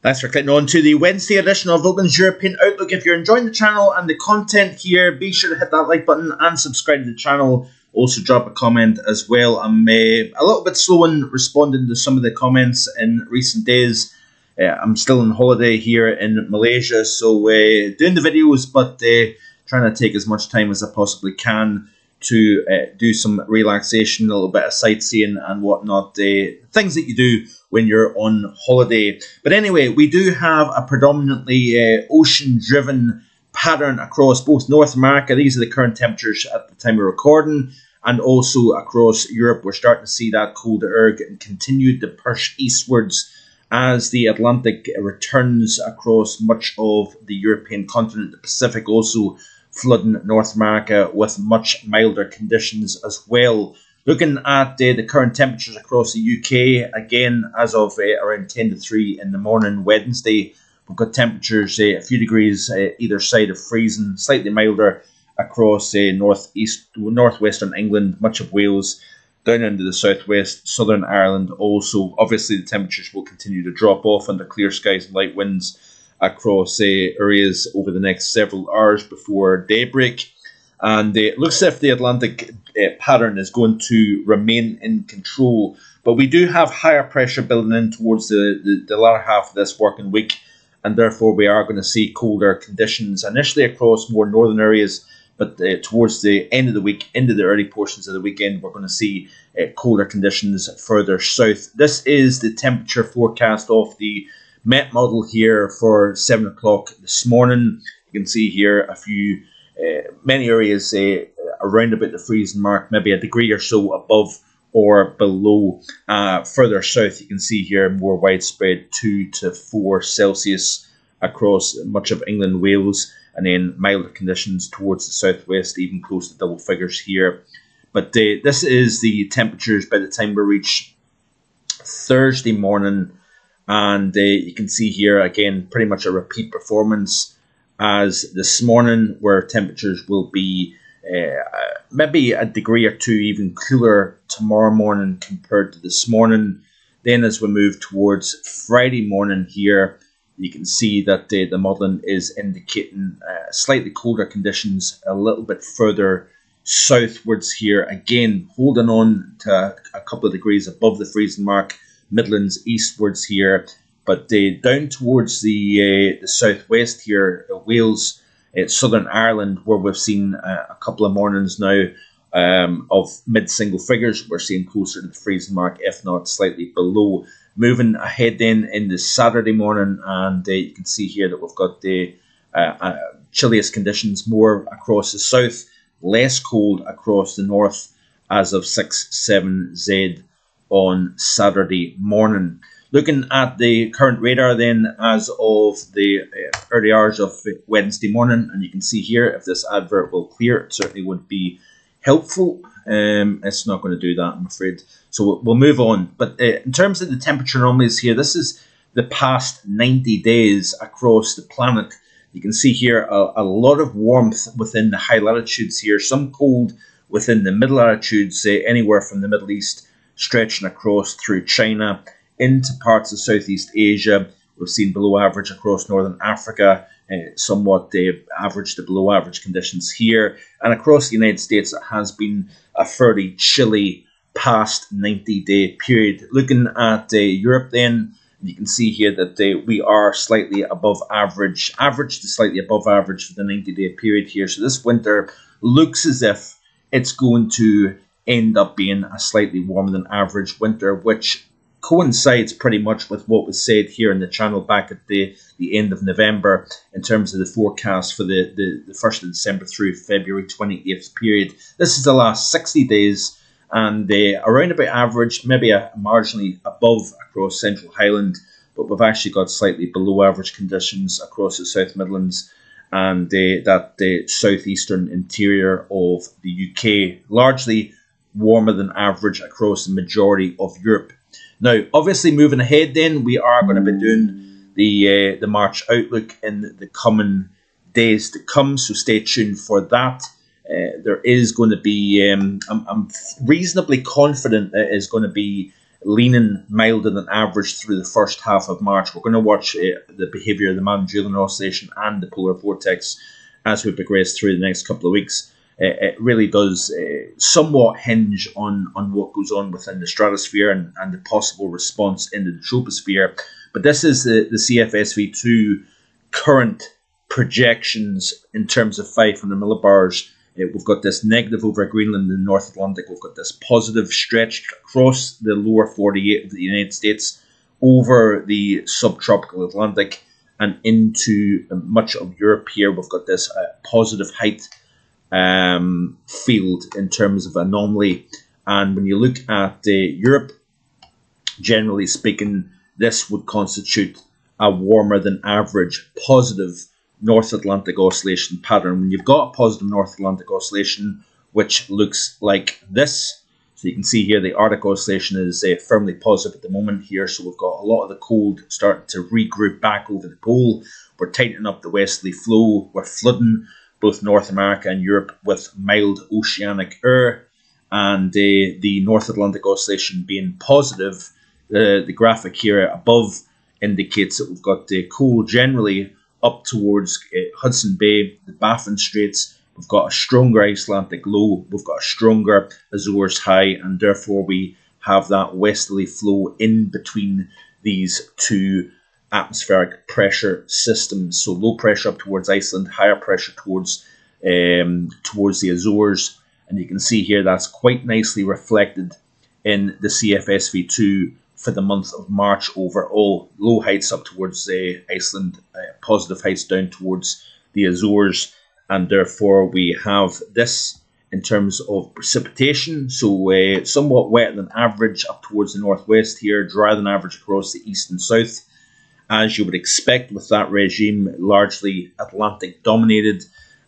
Thanks for clicking on to the Wednesday edition of Open's European Outlook. If you're enjoying the channel and the content here, be sure to hit that like button and subscribe to the channel. Also drop a comment as well. I'm a little bit slow in responding to some of the comments in recent days. I'm still on holiday here in Malaysia, so doing the videos, but trying to take as much time as I possibly can to do some relaxation, a little bit of sightseeing and whatnot, things that you do when you're on holiday. But anyway, we do have a predominantly ocean-driven pattern across both North America. These are the current temperatures at the time of recording, and also across Europe. We're starting to see that colder air continue to push eastwards as the Atlantic returns across much of the European continent. The Pacific also flooding North America with much milder conditions as well. Looking at the current temperatures across the UK, again, as of around 10 to 3 in the morning Wednesday, we've got temperatures a few degrees either side of freezing, slightly milder across northwestern England, much of Wales, down into the southwest, southern Ireland also. Obviously, the temperatures will continue to drop off under clear skies and light winds across areas over the next several hours before daybreak. And it looks as if the Atlantic pattern is going to remain in control. But we do have higher pressure building in towards the latter half of this working week, and therefore we are going to see colder conditions initially across more northern areas, but towards the end of the week, into the early portions of the weekend, we're going to see colder conditions further south. This is the temperature forecast of the Met model here for 7 o'clock this morning. You can see here a few, many areas around about the freezing mark, maybe a degree or so above or below. Further south, you can see here more widespread 2 to 4 Celsius across much of England, Wales, and then milder conditions towards the southwest, even close to double figures here. But this is the temperatures by the time we reach Thursday morning. And you can see here, again, pretty much a repeat performance as this morning, where temperatures will be maybe a degree or two even cooler tomorrow morning compared to this morning. Then as we move towards Friday morning here, you can see that the modelling is indicating slightly colder conditions a little bit further southwards here. Again, holding on to a couple of degrees above the freezing mark, Midlands eastwards here, but down towards the southwest here, Wales, southern Ireland, where we've seen a couple of mornings now of mid-single figures. We're seeing closer to the freezing mark, if not slightly below. Moving ahead then in the Saturday morning, and you can see here that we've got the chilliest conditions more across the south, less cold across the north as of 6-7 Z on Saturday morning. Looking at the current radar then as of the early hours of Wednesday morning, and you can see here if this advert will clear, it certainly would be helpful. It's not going to do that, I'm afraid. So we'll move on. But in terms of the temperature anomalies here, this is the past 90 days across the planet. You can see here a lot of warmth within the high latitudes here, some cold within the middle latitudes, anywhere from the Middle East stretching across through China into parts of Southeast Asia. We've seen below average across Northern Africa, somewhat average to below average conditions here. And across the United States, it has been a fairly chilly past 90-day period. Looking at Europe then, you can see here that we are slightly above average to slightly above average for the 90-day period here. So this winter looks as if it's going to end up being a slightly warmer than average winter, which coincides pretty much with what was said here in the channel back at the end of November in terms of the forecast for the 1st of December through February 28th period. This is the last 60 days, and around about average, maybe a marginally above across Central Highland, but we've actually got slightly below average conditions across the South Midlands and that southeastern interior of the UK, largely warmer than average across the majority of Europe. Now, obviously, moving ahead then, we are going to be doing the March outlook in the coming days to come, so stay tuned for that. There is going to be, I'm reasonably confident there is going to be leaning milder than average through the first half of March. We're going to watch the behaviour of the Madden-Julian Oscillation and the polar vortex as we progress through the next couple of weeks. It really does somewhat hinge on what goes on within the stratosphere and the possible response into the troposphere. But this is the CFSV2 current projections in terms of 500 millibars. We've got this negative over Greenland and the North Atlantic. We've got this positive stretched across the lower 48 of the United States over the subtropical Atlantic and into much of Europe here. We've got this positive height field in terms of anomaly. And when you look at Europe, generally speaking, this would constitute a warmer than average positive North Atlantic oscillation pattern. When you've got a positive North Atlantic oscillation, which looks like this, so you can see here the Arctic oscillation is firmly positive at the moment here, so we've got a lot of the cold starting to regroup back over the pole. We're tightening up the westerly flow, we're flooding both North America and Europe with mild oceanic air, and the North Atlantic oscillation being positive. The graphic here above indicates that we've got the cold generally up towards Hudson Bay, the Baffin Straits. We've got a stronger Icelandic low, we've got a stronger Azores high, and therefore we have that westerly flow in between these two atmospheric pressure systems. So low pressure up towards Iceland, higher pressure towards the Azores, and you can see here that's quite nicely reflected in the CFSV2 for the month of March overall. Low heights up towards Iceland, positive heights down towards the Azores, and therefore we have this in terms of precipitation. So somewhat wetter than average up towards the northwest here, drier than average across the east and south, as you would expect with that regime, largely Atlantic dominated,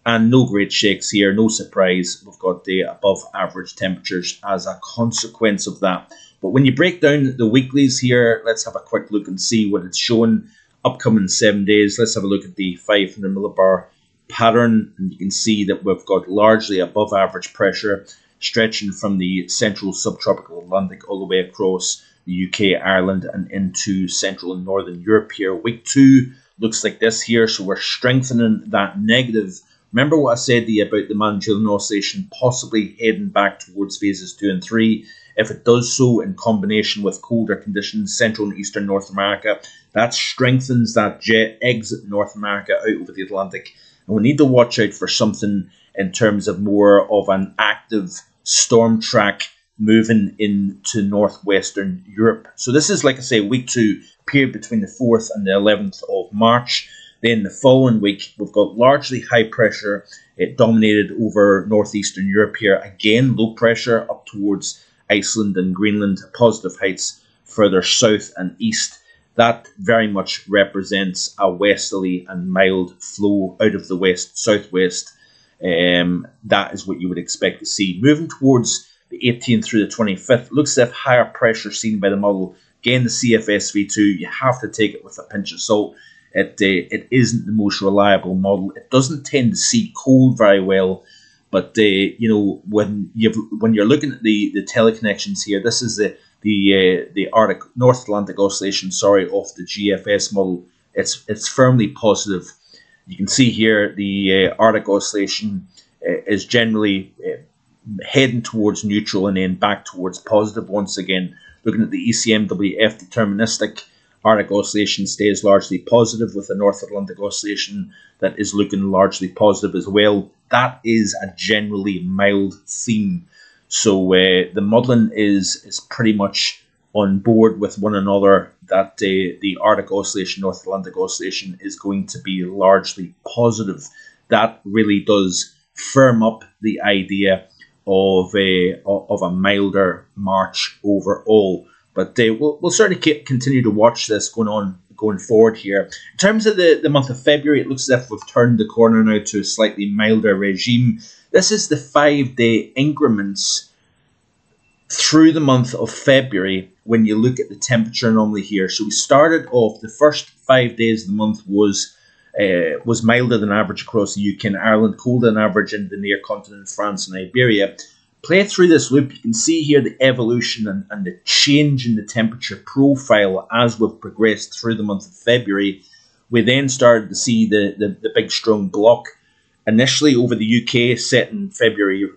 and no great shakes here, no surprise. We've got the above average temperatures as a consequence of that. But when you break down the weeklies here, let's have a quick look and see what it's showing upcoming 7 days. Let's have a look at the 500 millibar pattern, and you can see that we've got largely above average pressure stretching from the central subtropical Atlantic all the way across the UK, Ireland, and into Central and Northern Europe here. Week 2 looks like this here, so we're strengthening that negative. Remember what I said to you about the Madden-Julian oscillation possibly heading back towards phases 2 and 3. If it does so in combination with colder conditions, Central and Eastern North America, that strengthens that jet exit North America out over the Atlantic. And we need to watch out for something in terms of more of an active storm track moving into northwestern Europe. So this is, like I say, week 2, period between the 4th and the 11th of March. Then the following week, we've got largely high pressure. It dominated over northeastern Europe here. Again, low pressure up towards Iceland and Greenland, positive heights further south and east. That very much represents a westerly and mild flow out of the west-southwest. That is what you would expect to see. Moving towards the 18th through the 25th, looks as if higher pressure seen by the model. Again, the CFSV2, you have to take it with a pinch of salt. It isn't the most reliable model. It doesn't tend to see cold very well. But when you're looking at the teleconnections here, this is the Arctic North Atlantic oscillation, of the GFS model. It's firmly positive. You can see here the Arctic oscillation is generally heading towards neutral and then back towards positive once again. Looking at the ECMWF deterministic, Arctic oscillation stays largely positive, with the North Atlantic oscillation that is looking largely positive as well. That is a generally mild theme. So the modelling is pretty much on board with one another that the Arctic oscillation, North Atlantic oscillation is going to be largely positive. That really does firm up the idea of a milder March overall. But we'll certainly continue to watch this going forward here. In terms of the month of February, it looks as if we've turned the corner now to a slightly milder regime. This is the 5-day increments through the month of February when you look at the temperature anomaly here. So we started off, the first 5 days of the month was milder than average across the UK and Ireland, colder than average in the near continent, France and Iberia. play through this loop, you can see here the evolution and the change in the temperature profile as we've progressed through the month of February. We then started to see the big strong block initially over the UK, set in February,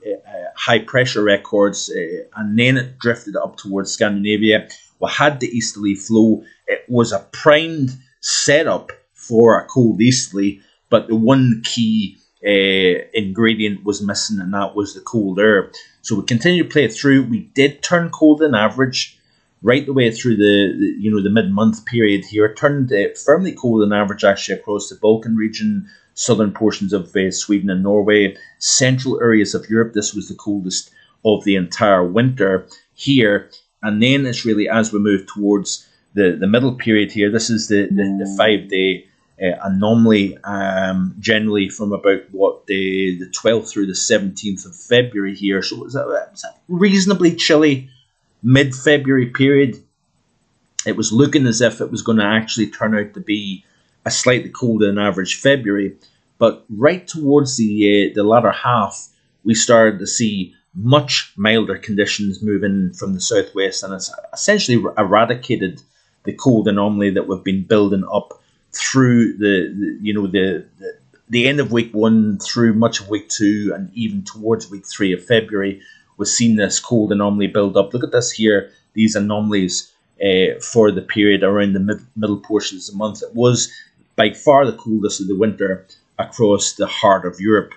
high pressure records, and then it drifted up towards Scandinavia. We had the easterly flow. It was a primed setup for a cold easterly, but the one key ingredient was missing, and that was the cold air. So we continued to play through. We did turn cold on average right the way through the mid-month period here. It turned firmly cold on average actually across the Balkan region, southern portions of Sweden and Norway, central areas of Europe. This was the coldest of the entire winter here. And then it's really as we move towards the middle period here, this is the 5-day anomaly, generally from about the 12th through the 17th of February here. So it was a reasonably chilly mid-February period. It was looking as if it was going to actually turn out to be a slightly colder than average February, but right towards the latter half, we started to see much milder conditions moving from the southwest, and it's essentially eradicated the cold anomaly that we've been building up through the end of week 1 through much of week 2 and even towards week 3 of February. We've seen this cold anomaly build up. Look at this here, these anomalies for the period around the middle portions of the month. It was by far the coldest of the winter across the heart of Europe.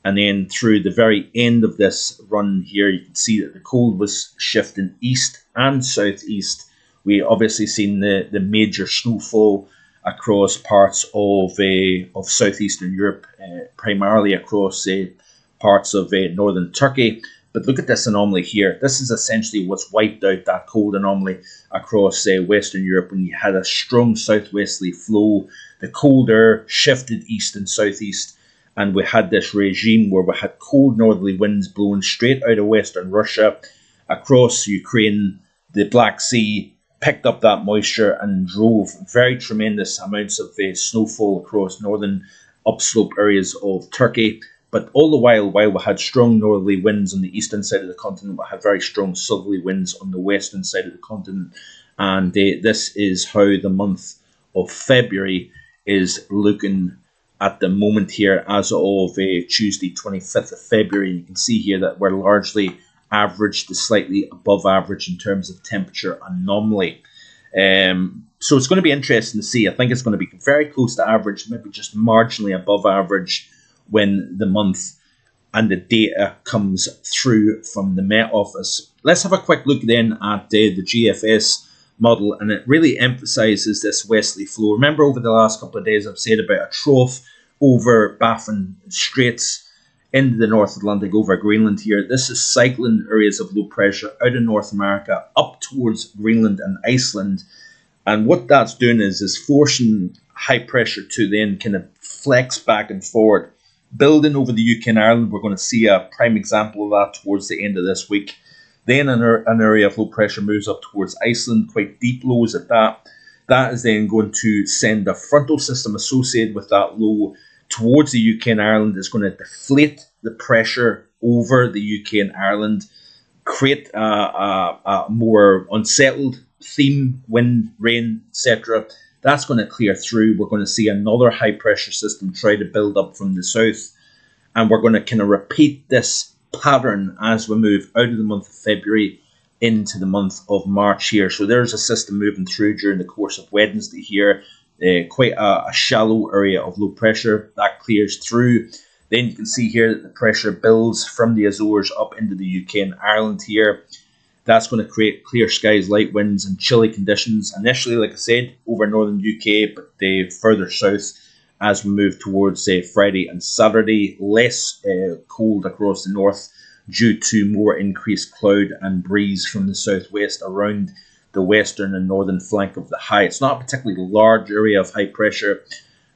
And then through the very end of this run here, you can see that the cold was shifting east and southeast. We obviously seen the major snowfall across parts of southeastern Europe, primarily across parts of northern Turkey. But look at this anomaly here. This is essentially what's wiped out that cold anomaly across Western Europe when you had a strong southwesterly flow. The cold air shifted east and southeast, and we had this regime where we had cold northerly winds blowing straight out of Western Russia across Ukraine, the Black Sea, picked up that moisture and drove very tremendous amounts of snowfall across northern upslope areas of Turkey. But all the while we had strong northerly winds on the eastern side of the continent, we had very strong southerly winds on the western side of the continent. And this is how the month of February is looking at the moment here as of Tuesday, 25th of February. You can see here that we're largely average to slightly above average in terms of temperature anomaly. So it's going to be interesting to see. I think it's going to be very close to average, maybe just marginally above average when the month and the data comes through from the Met Office. Let's have a quick look then at the GFS model, and it really emphasises this westerly flow. Remember, over the last couple of days I've said about a trough over Baffin Straits into the North Atlantic over Greenland here. This is cycling areas of low pressure out of North America up towards Greenland and Iceland. And what that's doing is forcing high pressure to then kind of flex back and forward. Building over the UK and Ireland, we're going to see a prime example of that towards the end of this week. Then an area of low pressure moves up towards Iceland, quite deep lows at that. That is then going to send a frontal system associated with that low towards the UK and Ireland. It's going to deflate the pressure over the UK and Ireland, create a more unsettled theme, wind, rain, etc. That's going to clear through. We're going to see another high pressure system try to build up from the south, and we're going to kind of repeat this pattern as we move out of the month of February into the month of March here. So there's a system moving through during the course of Wednesday here, quite a shallow area of low pressure that clears through. Then you can see here that the pressure builds from the Azores up into the UK and Ireland here. That's going to create clear skies, light winds and chilly conditions. Initially, like I said, over northern UK, but further south as we move towards Friday and Saturday. Less cold across the north due to more increased cloud and breeze from the southwest around the western and northern flank of the high. It's not a particularly large area of high pressure,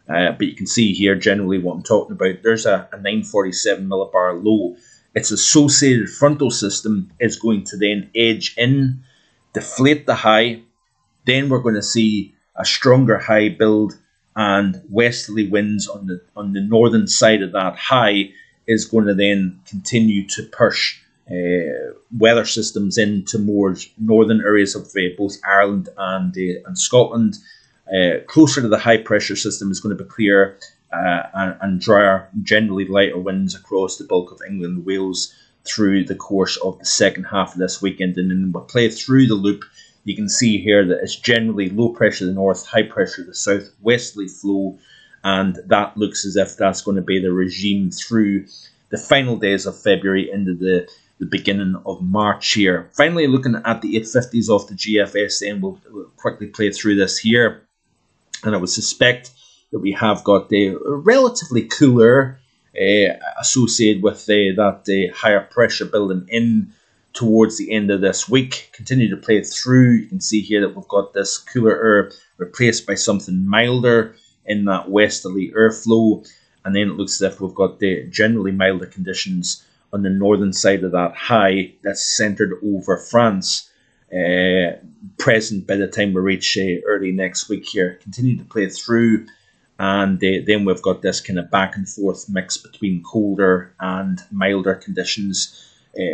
but you can see here generally what I'm talking about. There's a 947 millibar low. Its associated frontal system is going to then edge in, deflate the high. Then we're going to see a stronger high build, and westerly winds on the northern side of that high is going to then continue to push weather systems into more northern areas of both Ireland and Scotland. Closer to the high pressure system is going to be clear and drier, generally lighter winds across the bulk of England and Wales through the course of the second half of this weekend. And then we'll play through the loop. You can see here that it's generally low pressure to the north, high pressure to the south, westerly flow, and that looks as if that's going to be the regime through the final days of February into the beginning of March here. Finally, looking at the 850s off the GFS, then we'll quickly play through this here. And I would suspect that we have got a relatively cooler associated with that higher pressure building in towards the end of this week. Continue to play through. You can see here that we've got this cooler air replaced by something milder in that westerly airflow. And then it looks as if we've got the generally milder conditions on the northern side of that high that's centered over France, present by the time we reach early next week here. Continue to play through, and then we've got this kind of back and forth mix between colder and milder conditions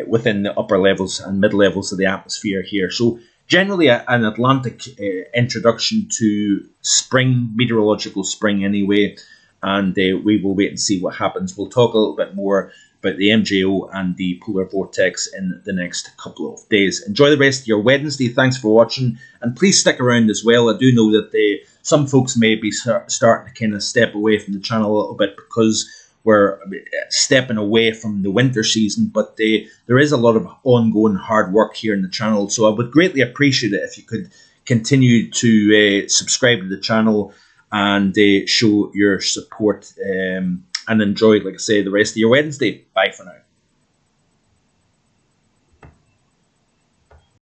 within the upper levels and mid levels of the atmosphere here. So generally an Atlantic introduction to spring, meteorological spring anyway, and we will wait and see what happens. We'll talk a little bit more about the MJO and the polar vortex in the next couple of days. Enjoy the rest of your Wednesday. Thanks for watching, and please stick around as well. I do know that some folks may be starting to kind of step away from the channel a little bit because we're stepping away from the winter season, but there is a lot of ongoing hard work here in the channel, so I would greatly appreciate it if you could continue to subscribe to the channel and show your support, and enjoy, like I say, the rest of your Wednesday. Bye for now.